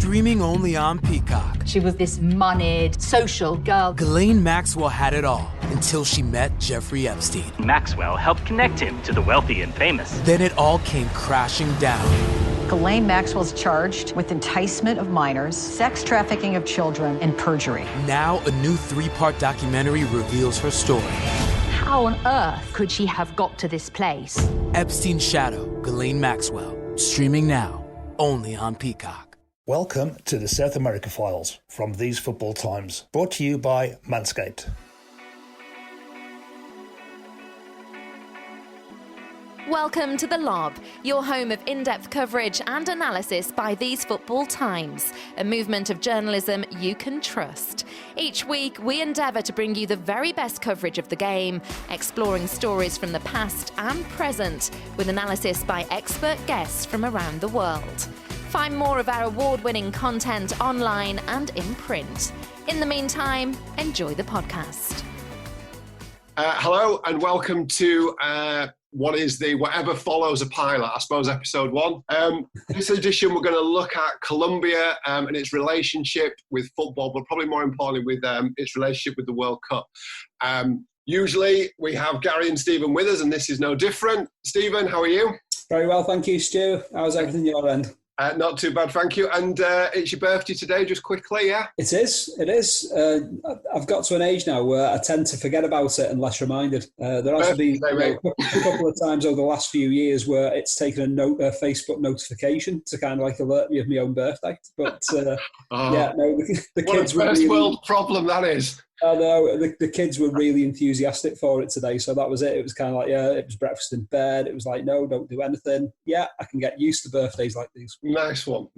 Streaming only on Peacock. She was this moneyed, social girl. Ghislaine Maxwell had it all until she met Jeffrey Epstein. Maxwell helped connect him to the wealthy and famous. Then it all came crashing down. Ghislaine Maxwell's charged with enticement of minors, sex trafficking of children, and perjury. Now a new 3-part documentary reveals her story. How on earth could she have got to this place? Epstein's Shadow, Ghislaine Maxwell. Streaming now, only on Peacock. Welcome to the South America Files from These Football Times, brought to you by Manscaped. Welcome to The Lob, your home of in-depth coverage and analysis by These Football Times, a movement of journalism you can trust. Each week, we endeavour to bring you the very best coverage of the game, exploring stories from the past and present, with analysis by expert guests from around the world. Find more of our award-winning content online and in print. In the meantime, enjoy the podcast. Hello and welcome to what is the Whatever Follows a Pilot, I suppose, episode 1. This edition, we're going to look at Colombia and its relationship with football, but probably more importantly with its relationship with the World Cup. Usually we have Gary and Stephen with us, and this is no different. Stephen, how are you? Very well, thank you, Stu. How's everything your end? Not too bad, thank you. And it's your birthday today, just quickly, yeah? It is. I've got to an age now where I tend to forget about it unless reminded. There has been a couple of times over the last few years where it's taken a Facebook notification to kind of like alert me of my own birthday. But the kids were first world problem that is. I know, the kids were really enthusiastic for it today, so that was it. It was kind of like, it was breakfast in bed. It was like, no, don't do anything. Yeah, I can get used to birthdays like these. Nice one.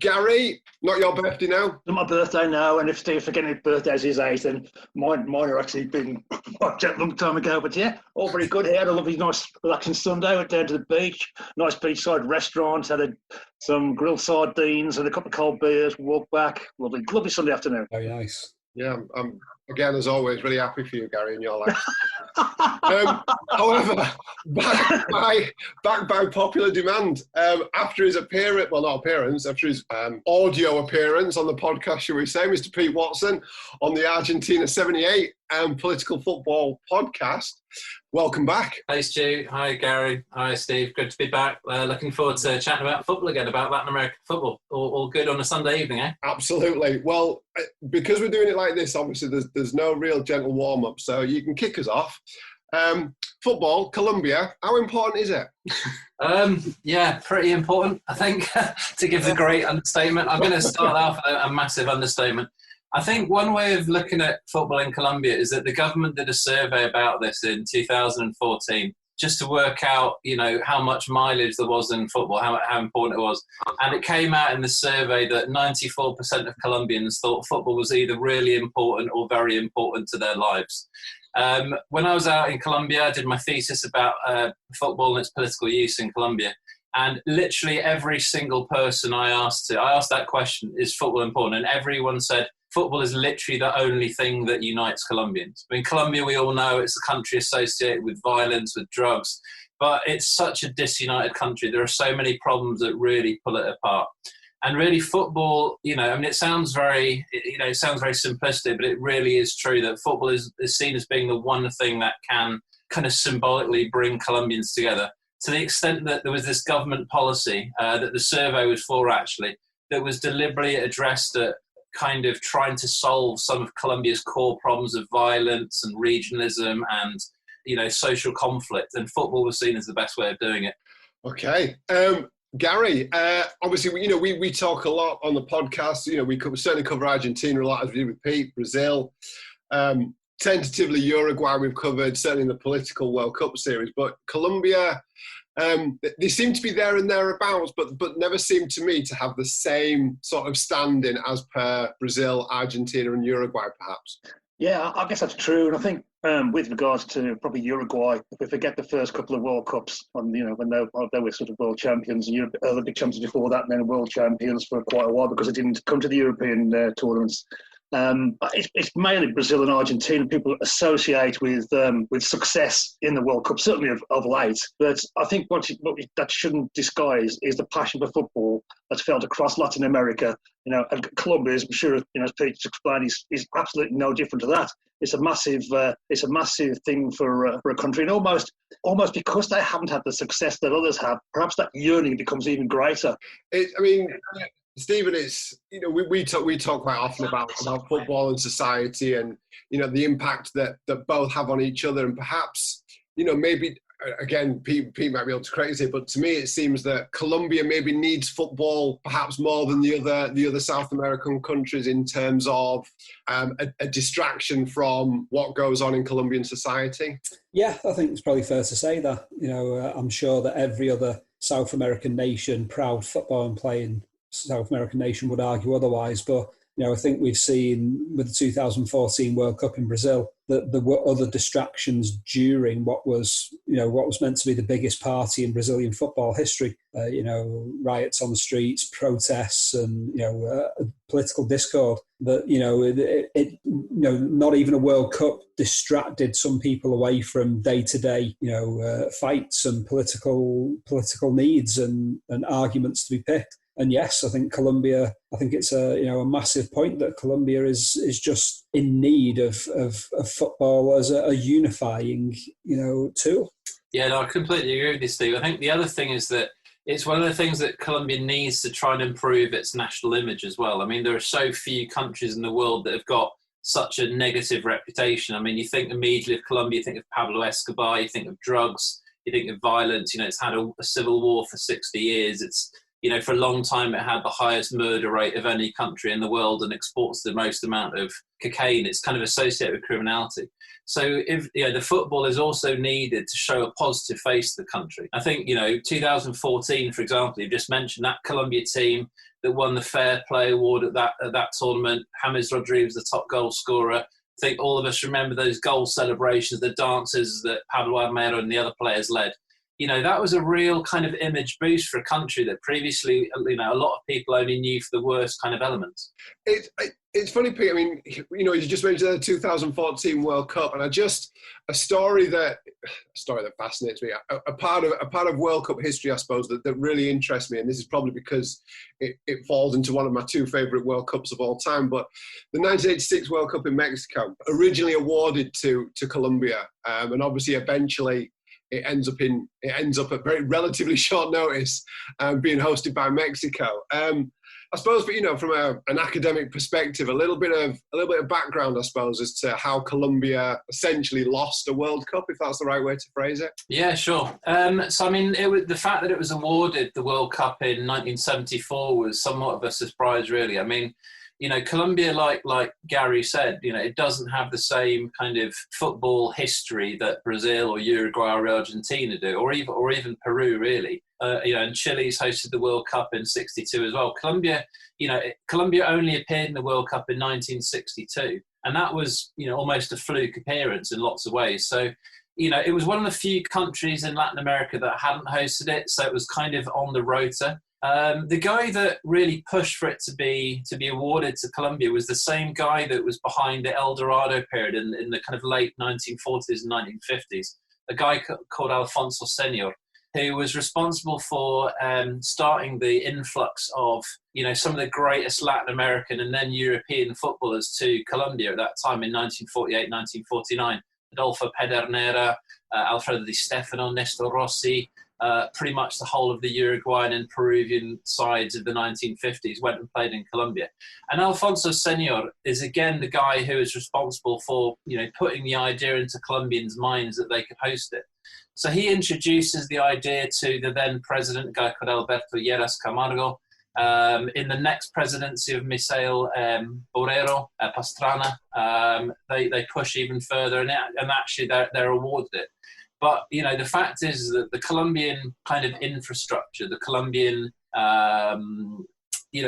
Gary, not your birthday now? Not my birthday now, and if Steve's forgetting his birthday as his age, then mine are actually been watched a long time ago. But yeah, all very good here. Had a lovely, nice, relaxing Sunday. Went down to the beach, nice beachside restaurant, had some grilled sardines and a couple of cold beers, walked back. Lovely Sunday afternoon. Very nice. Yeah, I'm, again, as always, really happy for you, Gary, in your life. However, back by popular demand, after his after his audio appearance on the podcast, shall we say, Mr. Pete Watson on the Argentina 78 Political Football podcast. Welcome back. Hey, Stu. Hi, Gary. Hi, Steve. Good to be back. Looking forward to chatting about football again, about Latin American football. All good on a Sunday evening, eh? Absolutely. Well, because we're doing it like this, obviously, there's no real gentle warm-up, so you can kick us off. Football, Colombia, how important is it? Yeah, pretty important, I think, to give the great understatement. I'm going to start off with a massive understatement. I think one way of looking at football in Colombia is that the government did a survey about this in 2014 just to work out, how much mileage there was in football, how important it was. And it came out in the survey that 94% of Colombians thought football was either really important or very important to their lives. When I was out in Colombia, I did my thesis about football and its political use in Colombia. And literally every single person I asked that question, is football important? And everyone said, football is literally the only thing that unites Colombians. I mean, Colombia, we all know, it's a country associated with violence, with drugs, but it's such a disunited country. There are so many problems that really pull it apart. And really football, it sounds very simplistic, but it really is true that football is seen as being the one thing that can kind of symbolically bring Colombians together. To the extent that there was this government policy that the survey was for, actually, that was deliberately addressed at kind of trying to solve some of Colombia's core problems of violence and regionalism and, social conflict. And football was seen as the best way of doing it. Okay. Gary, obviously, we talk a lot on the podcast. We certainly cover Argentina a lot, as we did with Pete, Brazil. Tentatively, Uruguay we've covered, certainly in the political World Cup series. But Colombia, they seem to be there and thereabouts, but never seem to me to have the same sort of standing as per Brazil, Argentina and Uruguay, perhaps. Yeah, I guess that's true. And I think with regards to probably Uruguay, if we forget the first couple of World Cups, when they were sort of world champions, Olympic champions before that, and then world champions for quite a while because they didn't come to the European tournaments. It's mainly Brazil and Argentina people associate with success in the World Cup, certainly of late. But I think what that shouldn't disguise is the passion for football that's felt across Latin America. And Colombia, as I'm sure as Peter explained, is absolutely no different to that. It's a massive thing for a country, and almost because they haven't had the success that others have, perhaps that yearning becomes even greater. Stephen, it's we talk quite often about football and society, and the impact that both have on each other, and perhaps maybe. Again, Pete might be able to correct it, but to me it seems that Colombia maybe needs football perhaps more than the other South American countries in terms of a distraction from what goes on in Colombian society. Yeah, I think it's probably fair to say that. I'm sure that every other South American nation, proud football and playing South American nation, would argue otherwise, but I think we've seen with the 2014 World Cup in Brazil that there were other distractions during what was meant to be the biggest party in Brazilian football history. Riots on the streets, protests, and political discord. That not even a World Cup distracted some people away from day-to-day fights and political needs and arguments to be picked. And yes, I think Colombia. I think it's a massive point that Colombia is just in need of football as a unifying tool. Yeah, no, I completely agree with you, Steve. I think the other thing is that it's one of the things that Colombia needs to try and improve its national image as well. I mean, there are so few countries in the world that have got such a negative reputation. I mean, you think immediately of Colombia, you think of Pablo Escobar, you think of drugs, you think of violence. It's had a civil war for 60 years. It's for a long time, it had the highest murder rate of any country in the world and exports the most amount of cocaine. It's kind of associated with criminality. So if the football is also needed to show a positive face to the country. I think 2014, for example, you just mentioned that Colombia team that won the Fair Play Award at that tournament. James Rodriguez, the top goal scorer. I think all of us remember those goal celebrations, the dances that Pablo Armero and the other players led. That was a real kind of image boost for a country that previously, a lot of people only knew for the worst kind of elements. It's funny, Pete. I mean, you just mentioned the 2014 World Cup, and a story that fascinates me. A part of World Cup history, I suppose, that really interests me, and this is probably because it falls into one of my two favourite World Cups of all time. But the 1986 World Cup in Mexico, originally awarded to Colombia, and obviously eventually. It ends up at very relatively short notice, being hosted by Mexico. I suppose, from an academic perspective, a little bit of background, I suppose, as to how Colombia essentially lost a World Cup, if that's the right way to phrase it. Yeah, sure. So I mean, the fact that it was awarded the World Cup in 1974 was somewhat of a surprise, really. I mean. Colombia, like Gary said, it doesn't have the same kind of football history that Brazil or Uruguay or Argentina do, or even Peru, really. And Chile's hosted the World Cup in '62 as well. Colombia only appeared in the World Cup in 1962, and that was, almost a fluke appearance in lots of ways. So, it was one of the few countries in Latin America that hadn't hosted it, so it was kind of on the rota. The guy that really pushed for it to be awarded to Colombia was the same guy that was behind the El Dorado period in the kind of late 1940s and 1950s, a guy called Alfonso Senior, who was responsible for starting the influx of some of the greatest Latin American and then European footballers to Colombia at that time in 1948, 1949. Adolfo Pedernera, Alfredo Di Stefano, Nestor Rossi, pretty much the whole of the Uruguayan and Peruvian sides of the 1950s went and played in Colombia. And Alfonso Senior is again the guy who is responsible for, putting the idea into Colombians' minds that they could host it. So he introduces the idea to the then president, a guy called Alberto Lleras Camargo. In the next presidency of Misael Borrero Pastrana, they push even further, and actually they're awarded it. But, the fact is that the Colombian kind of infrastructure, the Colombian,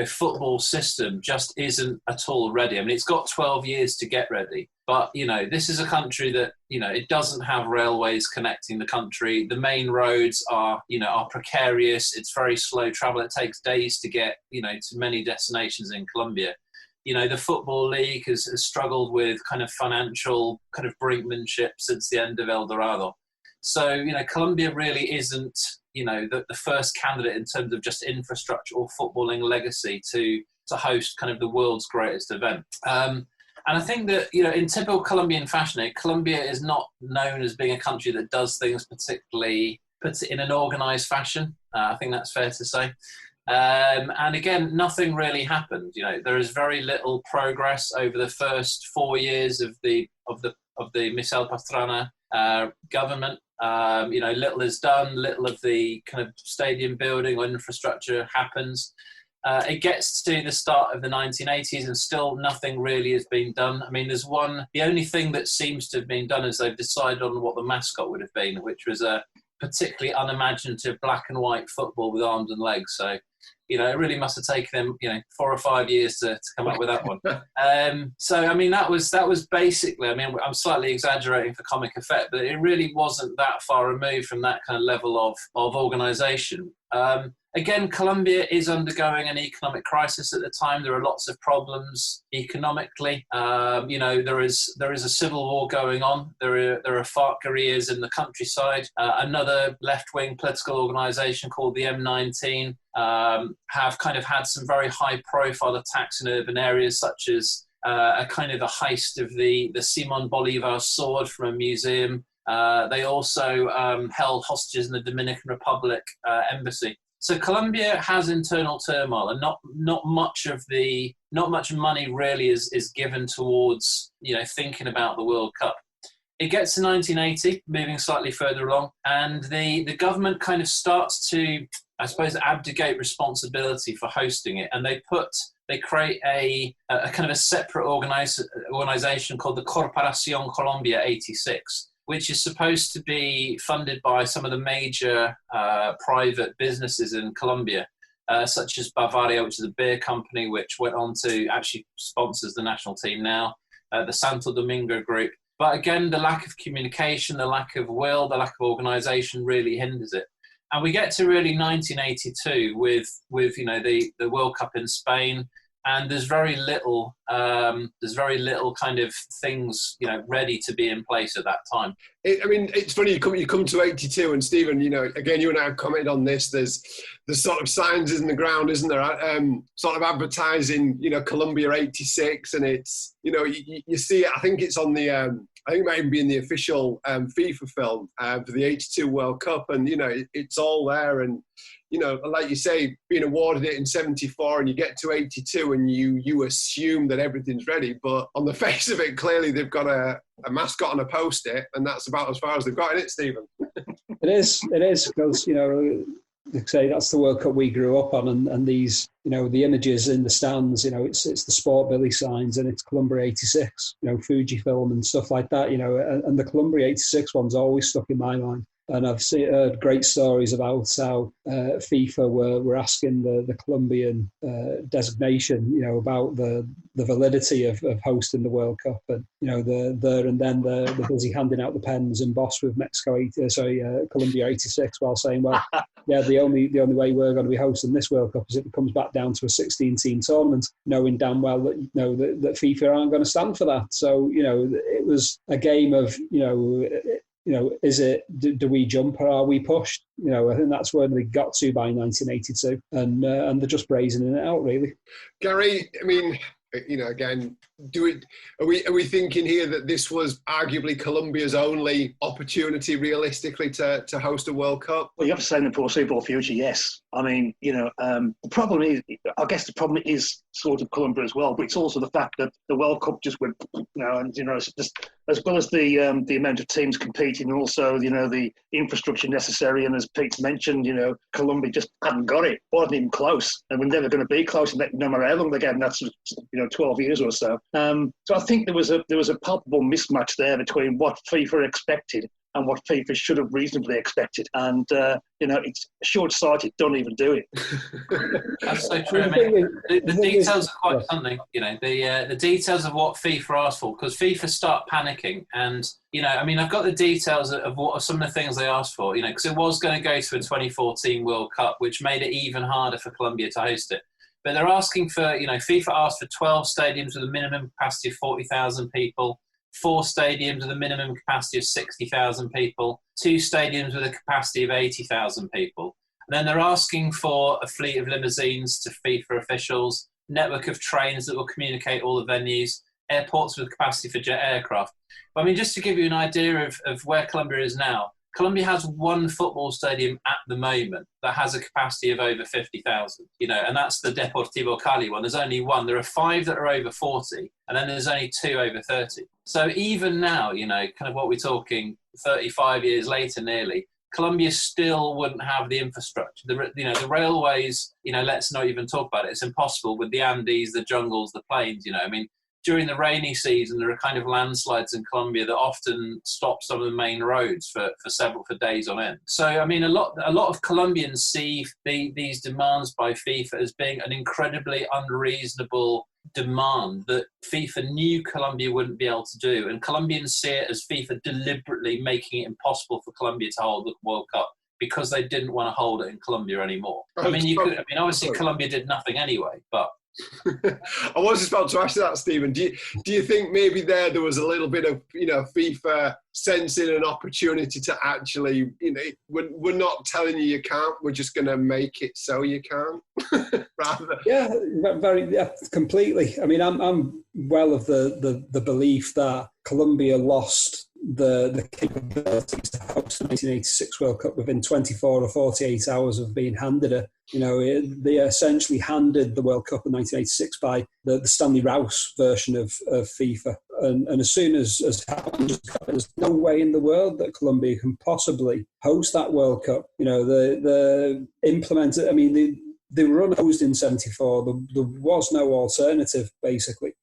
football system just isn't at all ready. I mean, it's got 12 years to get ready. But, this is a country that, it doesn't have railways connecting the country. The main roads are precarious. It's very slow travel. It takes days to get, to many destinations in Colombia. the Football League has struggled with kind of financial kind of brinkmanship since the end of El Dorado. So, Colombia really isn't, the first candidate in terms of just infrastructure or footballing legacy to host kind of the world's greatest event. And I think that, in typical Colombian fashion, Colombia is not known as being a country that does things particularly in an organised fashion. I think that's fair to say. And again, nothing really happened. There is very little progress over the first 4 years of the Michel Pastrana government. Little is done. Little of the kind of stadium building or infrastructure happens. It gets to the start of the 1980s and still nothing really has been done. I mean, the only thing that seems to have been done is they've decided on what the mascot would have been, which was a particularly unimaginative black and white football with arms and legs. So, it really must have taken them, 4 or 5 years to come up with that one. So, I mean, that was basically, I'm slightly exaggerating for comic effect, but it really wasn't that far removed from that kind of level of organisation. Again, Colombia is undergoing an economic crisis at the time. There are lots of problems economically. There is a civil war going on. There are FARC guerrillas in the countryside. Another left-wing political organisation called the M19 have kind of had some very high-profile attacks in urban areas, such as a kind of a heist of the Simon Bolivar sword from a museum. They also held hostages in the Dominican Republic embassy. So Colombia has internal turmoil, and not much money really is given towards thinking about the World Cup. It gets to 1980, moving slightly further along, and the government kind of starts to, I suppose, abdicate responsibility for hosting it, and they create a kind of a separate organization called the Corporación Colombia 86. Which is supposed to be funded by some of the major private businesses in Colombia, such as Bavaria, which is a beer company, which went on to actually sponsors the national team now, the Santo Domingo Group. But again, the lack of communication, the lack of will, the lack of organisation really hinders it. And we get to really 1982 with the World Cup in Spain. And there's very little kind of things, ready to be in place at that time. It's funny, you come to 82, and Stephen, again, you and I have commented on this. There's sort of signs in the ground, isn't there? Sort of advertising, Colombia 86, and it's, you see it. I think it's on the, I think it might even be in the official FIFA film for the 82 World Cup, and it's all there. And like you say, being awarded it in 74 and you get to 82 and you assume that everything's ready. But on the face of it, clearly they've got a mascot on a post-it, and that's about as far as they've got in it, Stephen. It is, because, like say, that's the World Cup we grew up on, and these, the images in the stands, it's the Sport Billy signs, and it's Colombia 86, Fujifilm and stuff like that, and the Colombia 86 one's always stuck in my mind. And I've heard great stories about how FIFA were asking the Colombian designation, about the validity of hosting the World Cup, and they're busy handing out the pens embossed with Colombia 86, while saying, well, yeah, the only way we're going to be hosting this World Cup is if it comes back down to a 16-team tournament, knowing damn well that that FIFA aren't going to stand for that. So it was a game of is it, do we jump or are we pushed? I think that's where they got to by 1982, and they're just brazening it out, really. Gary, again, are we thinking here that this was arguably Colombia's only opportunity, realistically, to host a World Cup? Well, you have to say in the foreseeable future, yes. The problem is sort of Colombia as well, but it's also the fact that the World Cup just went, just, as well as the amount of teams competing, and also the infrastructure necessary. And as Pete's mentioned, Colombia just hadn't got it, wasn't even close, and we're never going to be close, no matter how long they get. And that's 12 years or so. So I think there was a palpable mismatch there between what FIFA expected and what FIFA should have reasonably expected. And, it's short-sighted, don't even do it. That's so true. The details are quite something, the details of what FIFA asked for, because FIFA start panicking. And, I've got the details of what are some of the things they asked for, because it was going to go to a 2014 World Cup, which made it even harder for Colombia to host it. But they're asking for, FIFA asked for 12 stadiums with a minimum capacity of 40,000 people, 4 stadiums with a minimum capacity of 60,000 people, 2 stadiums with a capacity of 80,000 people. And then they're asking for a fleet of limousines to FIFA officials, network of trains that will communicate all the venues, airports with capacity for jet aircraft. But, I mean, just to give you an idea of where Colombia is now, Colombia has one football stadium at the moment that has a capacity of over 50,000, and that's the Deportivo Cali one. There's only one. There are 5 that are over 40, and then there's only 2 over 30. So even now, kind of what we're talking 35 years later nearly, Colombia still wouldn't have the infrastructure. The railways, let's not even talk about it. It's impossible with the Andes, the jungles, the plains, I mean, during the rainy season, there are kind of landslides in Colombia that often stop some of the main roads for days on end. So, I mean, a lot of Colombians see these demands by FIFA as being an incredibly unreasonable demand that FIFA knew Colombia wouldn't be able to do. And Colombians see it as FIFA deliberately making it impossible for Colombia to hold the World Cup because they didn't want to hold it in Colombia anymore. Obviously Colombia did nothing anyway, but I was just about to ask you that, Stephen. Do you think maybe there was a little bit of FIFA sensing an opportunity to actually we're not telling you can't, we're just going to make it so you can't rather completely. I mean, I'm well of the belief that Colombia lost the capabilities to host the 1986 World Cup within 24 or 48 hours of being handed it. They essentially handed the World Cup in 1986 by the Stanley Rouse version of FIFA. And as soon as there's no way in the world that Colombia can possibly host that World Cup. The implemented, I mean, they were unhosted in 74. There was no alternative, basically.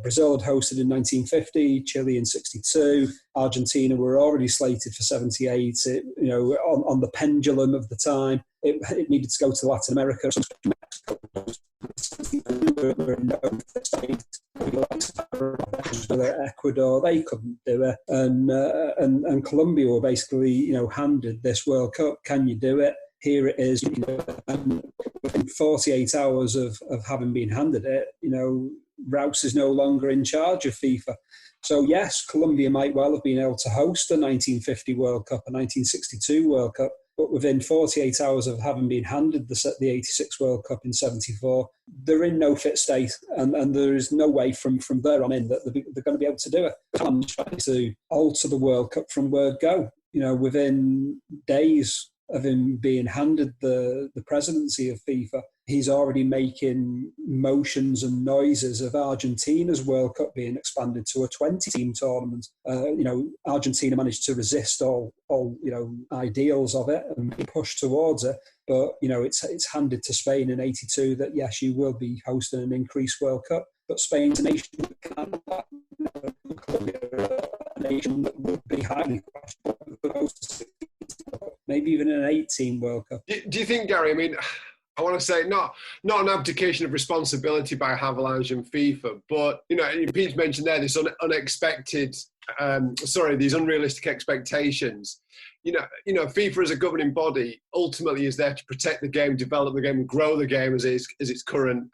Brazil had hosted in 1950, Chile in 62, Argentina were already slated for 78. On the pendulum of the time, it needed to go to Latin America. Ecuador, they couldn't do it, and Colombia were basically handed this World Cup. Can you do it? Here it is. And within 48 hours of having been handed it, Rouse is no longer in charge of FIFA. So yes, Colombia might well have been able to host a 1950 World Cup, a 1962 World Cup, but within 48 hours of having been handed the 86 World Cup in 74, they're in no fit state, and there is no way from there on in that they're going to be able to do it. I'm trying to alter the World Cup from word go. Within days of him being handed the presidency of FIFA, he's already making motions and noises of Argentina's World Cup being expanded to a 20-team tournament. Argentina managed to resist all ideals of it and push towards it. But, it's handed to Spain in 82 that, yes, you will be hosting an increased World Cup. But Spain's a nation that can't, a nation that would be highly questionable, maybe even an 18 World Cup. Do you think, Gary, I mean, I want to say not an abdication of responsibility by Havelange and FIFA, but, Pete's mentioned there this these unrealistic expectations. FIFA as a governing body ultimately is there to protect the game, develop the game, and grow the game as its current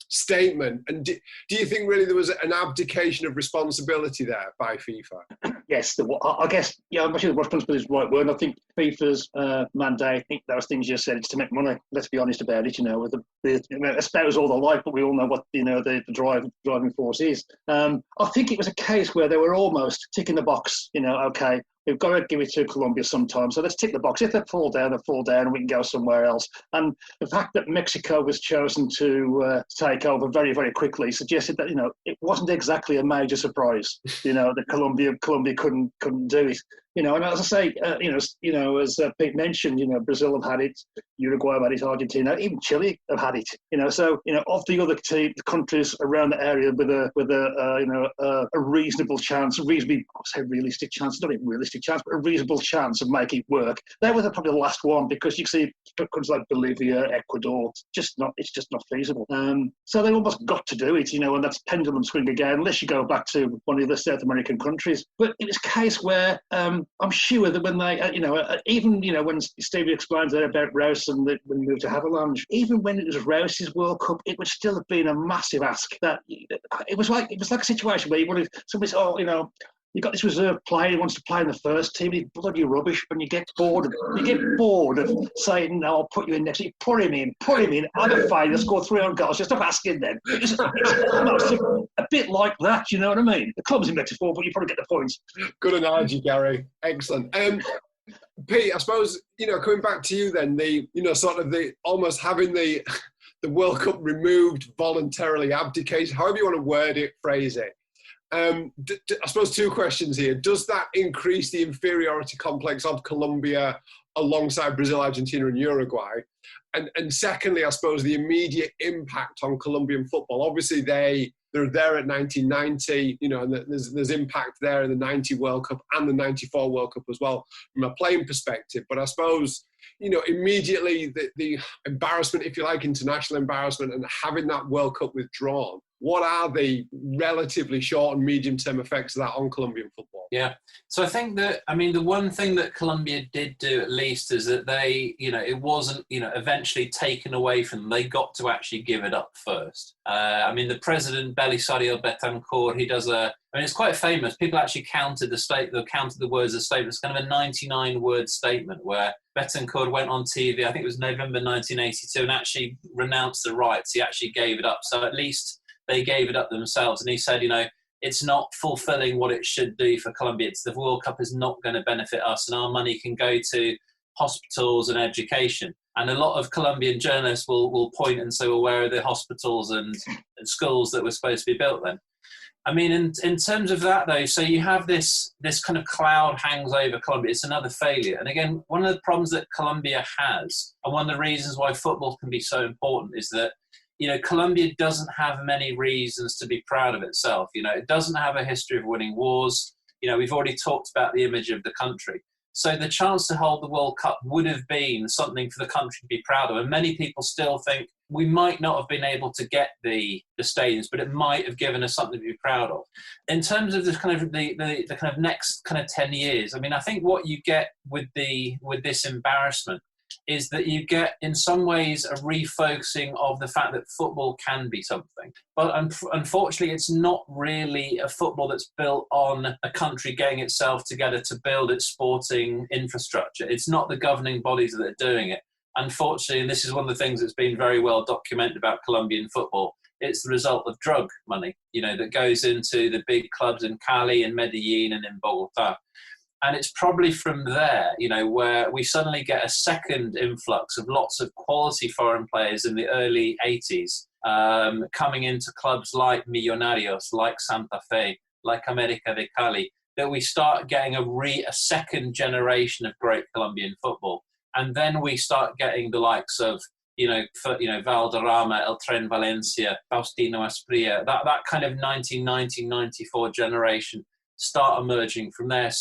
statement. And do you think really there was an abdication of responsibility there by FIFA? Yes, I guess, I'm not sure the responsibility is the right word. I think FIFA's mandate, I think those things you said, it's to make money. Let's be honest about it, espouse all the life, but we all know what, the driving force is. I think it was a case where they were almost ticking the box, okay, we've got to give it to Colombia sometime. So let's tick the box. If they fall down, and we can go somewhere else. And the fact that Mexico was chosen to take over very, very quickly suggested that, it wasn't exactly a major surprise, that Colombia couldn't do it. And as I say, as Pete mentioned, Brazil have had it, Uruguay have had it, Argentina, even Chile have had it. So of the other countries around the area with a reasonable chance, realistic chance, not even realistic chance, but a reasonable chance of making it work, they were probably the last one, because you see countries like Bolivia, Ecuador, it's just not feasible. So they almost got to do it, and that's pendulum swing again, unless you go back to one of the South American countries. But it was a case where I'm sure that when they, even when Stevie explains that about Rouse and when he moved to Havilland, even when it was Rouse's World Cup, it would still have been a massive ask. That it was like a situation where you would have somebody said, you got this reserve player who wants to play in the first team. He's bloody rubbish, and you get bored of saying, "No, I'll put you in next." You put him in, have a failure, score 300 goals. Just stop asking them. It's almost a bit like that. You know what I mean? The club's in metaphor, but you probably get the points. Good analogy, Gary. Excellent. Pete, I suppose coming back to you then, the almost having the World Cup removed voluntarily, abdicated, however you want to word it, phrase it. I suppose two questions here. Does that increase the inferiority complex of Colombia alongside Brazil, Argentina and Uruguay? And secondly, I suppose the immediate impact on Colombian football. Obviously, they're there at 1990, and there's impact there in the 90 World Cup and the 94 World Cup as well from a playing perspective. But I suppose, immediately the embarrassment, if you like, international embarrassment and having that World Cup withdrawn, what are the relatively short and medium-term effects of that on Colombian football? Yeah. So I think that, the one thing that Colombia did do at least is that they, it wasn't, eventually taken away from them. They got to actually give it up first. The president, Belisario Betancourt, he does it's quite famous. People actually counted the words of the statement. It's kind of a 99-word statement where Betancourt went on TV, I think it was November 1982, and actually renounced the rights. He actually gave it up. So at least they gave it up themselves. And he said, it's not fulfilling what it should do for Colombia. The World Cup is not going to benefit us, and our money can go to hospitals and education. And a lot of Colombian journalists will point and say, well, where are the hospitals and schools that were supposed to be built then? In terms of that, though, so you have this kind of cloud hangs over Colombia. It's another failure. And again, one of the problems that Colombia has, and one of the reasons why football can be so important, is that Colombia doesn't have many reasons to be proud of itself. It doesn't have a history of winning wars. We've already talked about the image of the country. So the chance to hold the World Cup would have been something for the country to be proud of. And many people still think we might not have been able to get the stadiums, but it might have given us something to be proud of. In terms of this kind of the kind of next kind of 10 years, I think what you get with this embarrassment is that you get, in some ways, a refocusing of the fact that football can be something. But unfortunately, it's not really a football that's built on a country getting itself together to build its sporting infrastructure. It's not the governing bodies that are doing it. Unfortunately, and this is one of the things that's been very well documented about Colombian football, it's the result of drug money, that goes into the big clubs in Cali and Medellin and in Bogota. And it's probably from there, where we suddenly get a second influx of lots of quality foreign players in the early 80s coming into clubs like Millonarios, like Santa Fe, like América de Cali, that we start getting a second generation of great Colombian football. And then we start getting the likes of, Valderrama, El Tren Valencia, Faustino Asprilla, that kind of 1990-94 generation start emerging from there.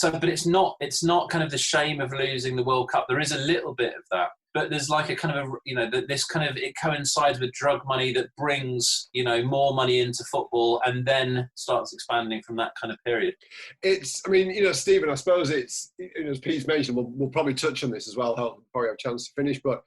But it's not kind of the shame of losing the World Cup. There is a little bit of that, but there's like a kind of it coincides with drug money that brings more money into football and then starts expanding from that kind of period. Stephen, I suppose it's, as Pete's mentioned, we'll probably touch on this as well. I'll probably have a chance to finish, but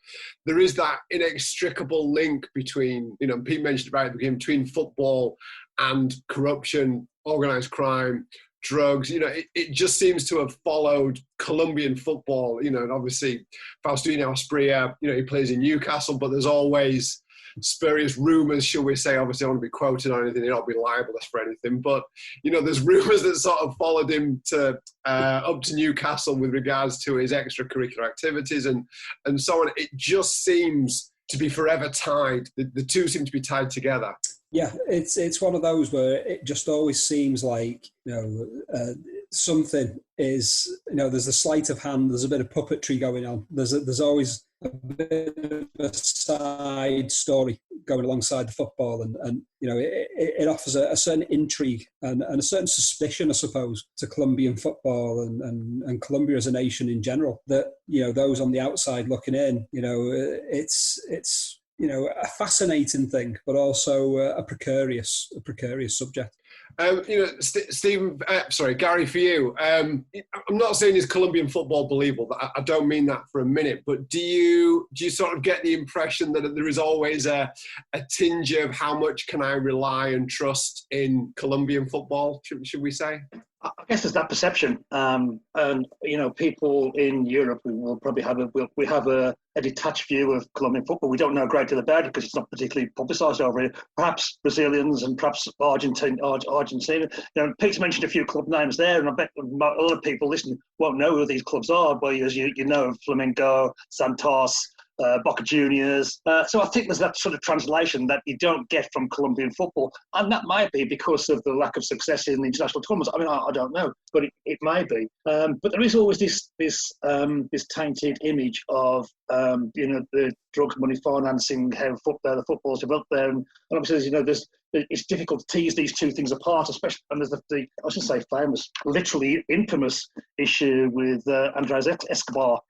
there is that inextricable link between, Pete mentioned about the beginning, between football and corruption, organised crime, drugs. It just seems to have followed Colombian football, and obviously Faustino Asprilla, he plays in Newcastle, but there's always spurious rumours, shall we say. Obviously, I don't want to be quoted on anything, you're not be libelous for anything, but, there's rumours that sort of followed him up to Newcastle with regards to his extracurricular activities and so on. It just seems to be forever tied. The two seem to be tied together. Yeah, it's one of those where it just always seems like, something is, there's a sleight of hand, there's a bit of puppetry going on. There's always a bit of a side story going alongside the football, and it offers a certain intrigue and a certain suspicion, I suppose, to Colombian football and Colombia as a nation in general, that, those on the outside looking in, it's a fascinating thing, but also a precarious subject. Stephen, Gary, for you, I'm not saying is Colombian football believable, but I don't mean that for a minute, but do you sort of get the impression that there is always a tinge of how much can I rely and trust in Colombian football, should we say? I guess there's that perception, and people in Europe will probably have a detached view of Colombian football. We don't know a great deal about it because it's not particularly publicised over here. Perhaps Brazilians and perhaps Argentina. Pete's mentioned a few club names there, and I bet a lot of people listening won't know who these clubs are. But as you know, Flamengo, Santos, Boca Juniors. So I think there's that sort of translation that you don't get from Colombian football. And that might be because of the lack of success in the international tournaments. I mean, I don't know, but it may be. But there is always this tainted image of, the drug money financing, how the football's developed there. And obviously, it's difficult to tease these two things apart, especially, and there's I should say famous, literally infamous issue with Andres Escobar,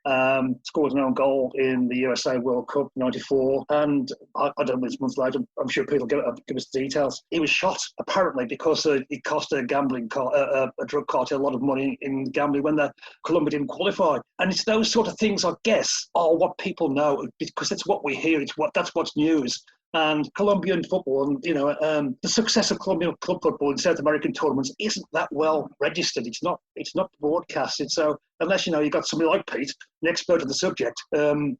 scored an own goal in the USA World Cup '94, and I don't know, it's months later, I'm sure Pete will give us the details. He was shot, apparently, because it cost a drug cartel a lot of money in gambling when Colombia didn't qualify. And it's those sort of things, I guess, are what people know, because it's what we hear, that's what's news. And Colombian football, and the success of Colombian club football in South American tournaments isn't that well registered. It's not broadcasted. So unless you've got somebody like Pete, an expert on the subject,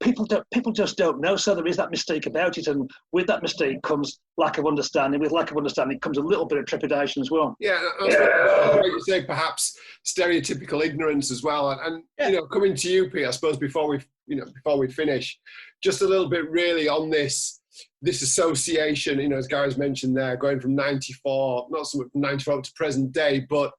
people just don't know. So there is that mistake about it, and with that mistake comes lack of understanding. With lack of understanding comes a little bit of trepidation as well. Yeah, I was going to say perhaps stereotypical ignorance as well. And coming to you, Pete, I suppose before we finish, just a little bit really on this association, as Gary's mentioned there, going from 94, not so much from 94 to present day, but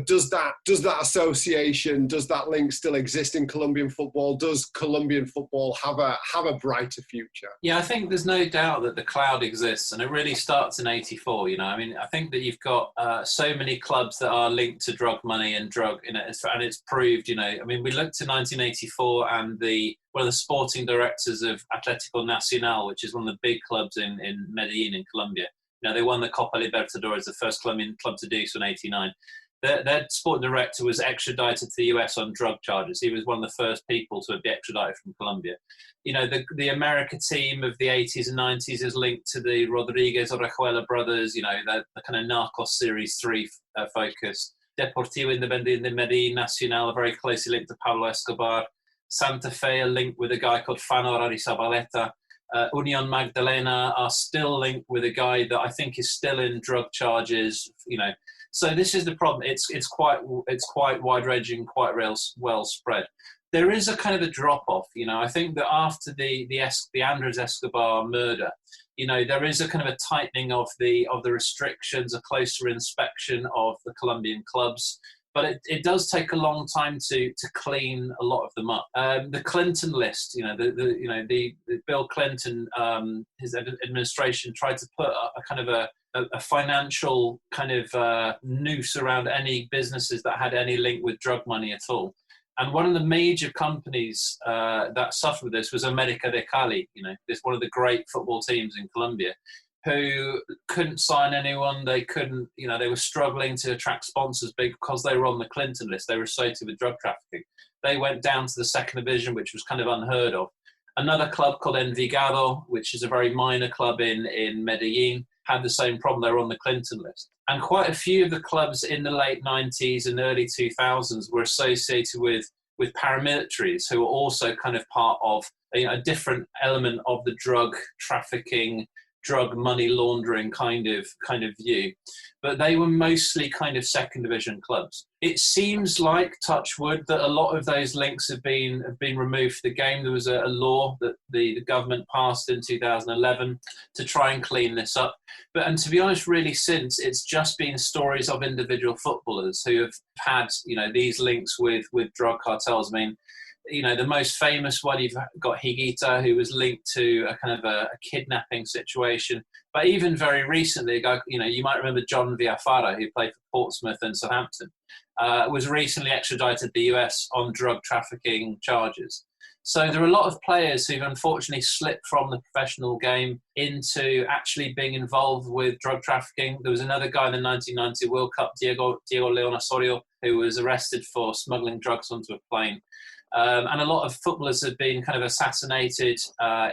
does that association, does that link still exist in Colombian football? Does Colombian football have a brighter future? Yeah, I think there's no doubt that the cloud exists, and it really starts in '84. I think that you've got so many clubs that are linked to drug money and drug, and it's proved. We looked to 1984, and one of the sporting directors of Atlético Nacional, which is one of the big clubs in Medellin in Colombia. They won the Copa Libertadores, the first Colombian club to do so in '89. Their sporting director was extradited to the US on drug charges. He was one of the first people to be extradited from Colombia. The America team of the 80s and 90s is linked to the Rodriguez Orejuela brothers, the kind of Narcos Series 3 focus. Deportivo Independiente de Medellin Nacional are very closely linked to Pablo Escobar. Santa Fe are linked with a guy called Fano Arizabaleta. Union Magdalena are still linked with a guy that I think is still in drug charges, So this is the problem. It's quite wide-ranging, quite well spread. There is a kind of a drop-off, I think that after the Andres Escobar murder, there is a kind of a tightening of the restrictions, a closer inspection of the Colombian clubs. But it does take a long time to clean a lot of them up. The Clinton list, the Bill Clinton, his administration tried to put a kind of a financial kind of noose around any businesses that had any link with drug money at all. And one of the major companies that suffered with this was América de Cali. This one of the great football teams in Colombia, who couldn't sign anyone. They couldn't, they were struggling to attract sponsors because they were on the Clinton list. They were associated with drug trafficking. They went down to the second division, which was kind of unheard of. Another club called Envigado, which is a very minor club in Medellin, had the same problem. They were on the Clinton list. And quite a few of the clubs in the late 90s and early 2000s were associated with paramilitaries who were also kind of part of a different element of the drug trafficking, drug money laundering kind of view, but they were mostly kind of second division clubs. It seems like, touch wood, that a lot of those links have been removed from the game. There was a law that the government passed in 2011 to try and clean this up. And to be honest, really, since it's just been stories of individual footballers who have had these links with drug cartels. The most famous one, you've got Higuita, who was linked to a kind of a kidnapping situation. But even very recently, a guy, you might remember John Villafara, who played for Portsmouth and Southampton, was recently extradited to the US on drug trafficking charges. So there are a lot of players who've unfortunately slipped from the professional game into actually being involved with drug trafficking. There was another guy in the 1990 World Cup, Diego Leon Osorio, who was arrested for smuggling drugs onto a plane. And a lot of footballers have been kind of assassinated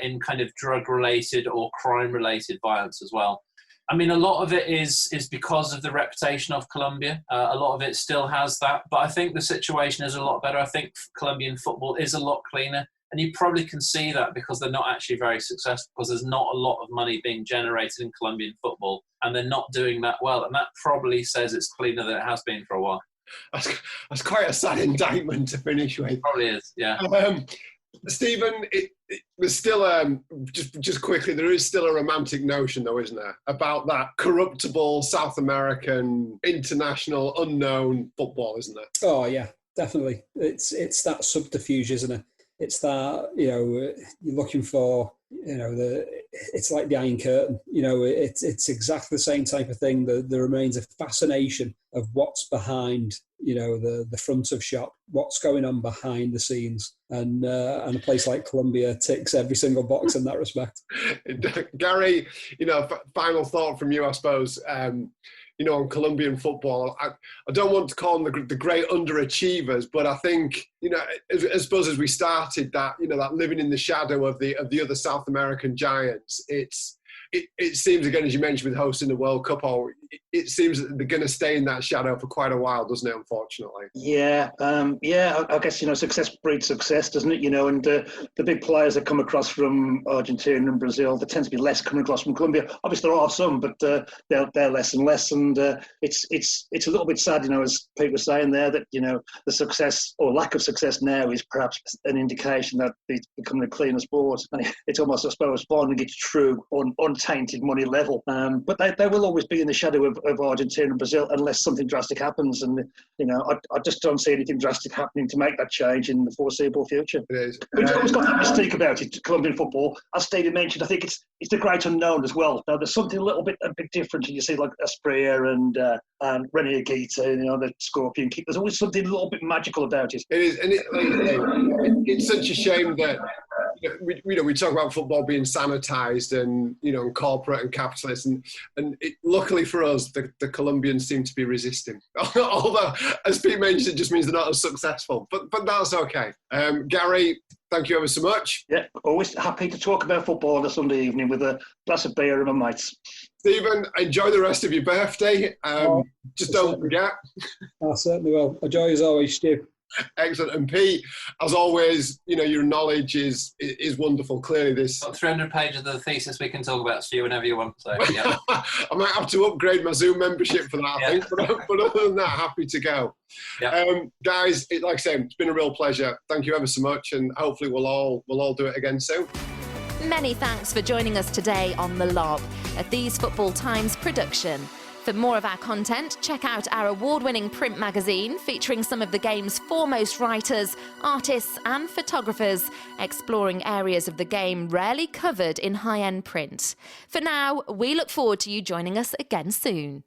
in kind of drug-related or crime-related violence as well. I mean, a lot of it is because of the reputation of Colombia. A lot of it still has that. But I think the situation is a lot better. I think Colombian football is a lot cleaner. And you probably can see that because they're not actually very successful, because there's not a lot of money being generated in Colombian football, and they're not doing that well. And that probably says it's cleaner than it has been for a while. That's quite a sad indictment to finish with. It probably is, yeah. Stephen, there's still just quickly, there is still a romantic notion, though, isn't there, about that corruptible South American, international, unknown football, isn't there? Oh yeah, definitely. It's that subterfuge, isn't it? It's that, you're looking for, it's like the Iron Curtain. It's exactly the same type of thing. There remains a fascination of what's behind, the front of shop, what's going on behind the scenes. And a place like Colombia ticks every single box in that respect. Gary, final thought from you, I suppose. On Colombian football, I don't want to call them the great underachievers, but I think, I suppose as we started that, that living in the shadow of the other South American giants, it seems, again, as you mentioned, with hosting the World Cup, it seems that they're going to stay in that shadow for quite a while, doesn't it, unfortunately? Yeah, I guess, success breeds success, doesn't it? And the big players that come across from Argentina and Brazil, there tends to be less coming across from Colombia. Obviously, there are some, but they're less and less. And it's a little bit sad, as Pete was saying there, that, the success or lack of success now is perhaps an indication that it's becoming a cleaner sport. And it's almost, I suppose, finding its true, untainted money level. But they will always be in the shadow of Argentina and Brazil unless something drastic happens. And, I just don't see anything drastic happening to make that change in the foreseeable future. It is. It's always got that mystique about it, Colombian football. As Stevie mentioned, I think it's the great unknown as well. Now, there's something a bit different. You see like Asprilla and René Higuita, the Scorpion kick. There's always something a little bit magical about it. It is, and it's such a shame that we talk about football being sanitised and corporate and capitalist, and luckily for us, the Colombians seem to be resisting. Although, as Pete mentioned, it just means they're not as successful. But that's okay. Gary, thank you ever so much. Yeah, always happy to talk about football on a Sunday evening with a glass of beer and my mates. Stephen, enjoy the rest of your birthday. Just don't forget. I certainly will. A joy as always, Stu. Excellent. And Pete, as always, your knowledge is wonderful. Clearly, this 300 pages of the thesis we can talk about, Stu, whenever you want. So, yeah. I might have to upgrade my Zoom membership for that, I think. But other than that, happy to go. Yeah. Guys, like I say, it's been a real pleasure. Thank you ever so much, and hopefully we'll all do it again soon. Many thanks for joining us today on The Lob, a These Football Times production. For more of our content, check out our award-winning print magazine featuring some of the game's foremost writers, artists and photographers, exploring areas of the game rarely covered in high-end print. For now, we look forward to you joining us again soon.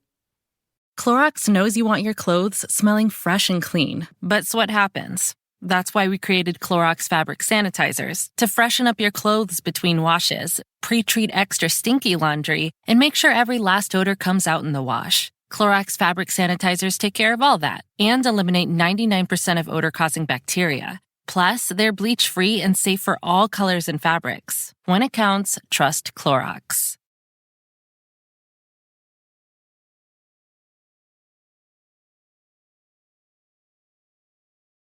Clorox knows you want your clothes smelling fresh and clean, but what happens? That's why we created Clorox fabric sanitizers to freshen up your clothes between washes, pre-treat extra stinky laundry, and make sure every last odor comes out in the wash. Clorox fabric sanitizers take care of all that and eliminate 99% of odor-causing bacteria. Plus, they're bleach-free and safe for all colors and fabrics. When it counts, trust Clorox.